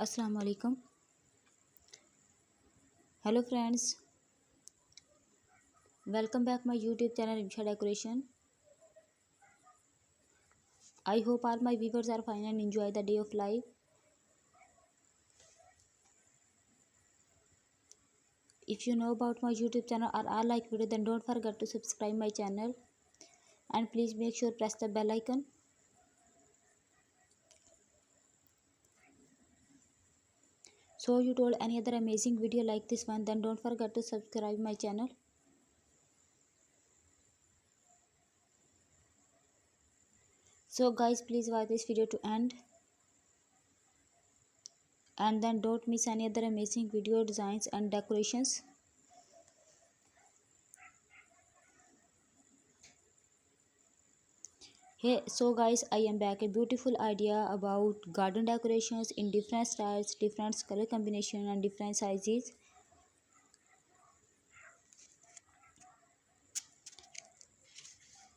Assalamu alaikum. Hello friends, welcome back my YouTube channel Insha Decoration. I hope all my viewers are fine and enjoy the day of life. If you know about my YouTube channel or are like video, then don't forget to subscribe my channel and please make sure press the bell icon. So you told any other amazing video like this one, then don't forget to subscribe my channel. So guys, please watch this video to end and then don't miss any other amazing video designs and decorations. Hey, so guys, I am back a beautiful idea about garden decorations in different styles, different color combination and different sizes.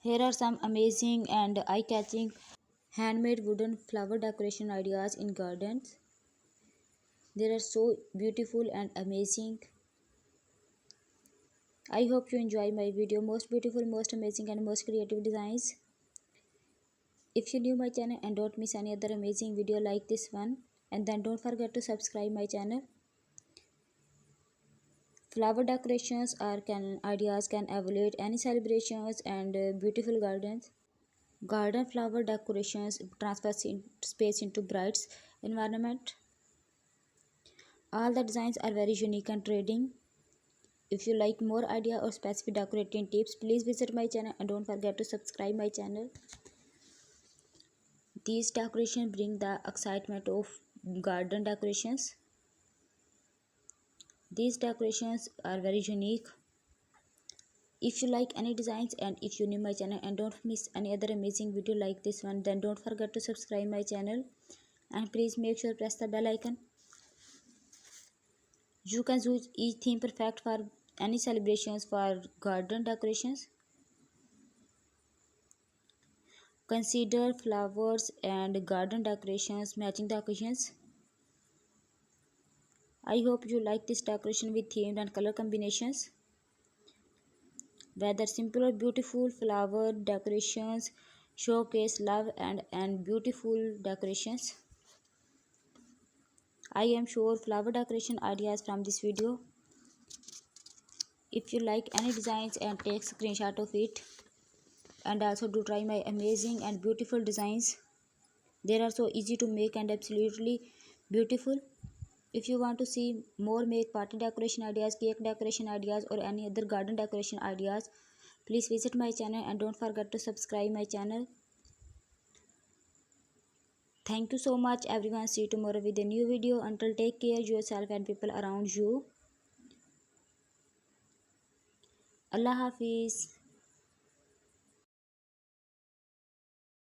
Here are some amazing and eye-catching handmade wooden flower decoration ideas in gardens. They are so beautiful and amazing. I hope you enjoy my video. Most beautiful, most amazing and most creative designs. If you new my channel and don't miss any other amazing video like this one, and then don't forget to subscribe my channel. Flower decorations ideas can evaluate any celebrations and beautiful gardens. Garden flower decorations transfer space into bright environment. All the designs are very unique and trading. If you like more idea or specific decorating tips, please visit my channel and don't forget to subscribe my channel. These decorations bring the excitement of garden decorations. These decorations are very unique. If you like any designs and if you new my channel and don't miss any other amazing video like this one, then don't forget to subscribe my channel and please make sure press the bell icon. You can choose each theme perfect for any celebrations for garden decorations. Consider flowers and garden decorations matching the occasions. I hope you like this decoration with themed and color combinations. Whether simple or beautiful, flower decorations showcase love and beautiful decorations. I am sure flower decoration ideas from this video. If you like any designs and take screenshot of it, and also do try my amazing and beautiful designs. They are so easy to make and absolutely beautiful. If you want to see more make party decoration ideas, cake decoration ideas or any other garden decoration ideas, please visit my channel and don't forget to subscribe my channel. Thank you so much everyone. See you tomorrow with a new video. Until take care yourself and people around you. Allah Hafiz.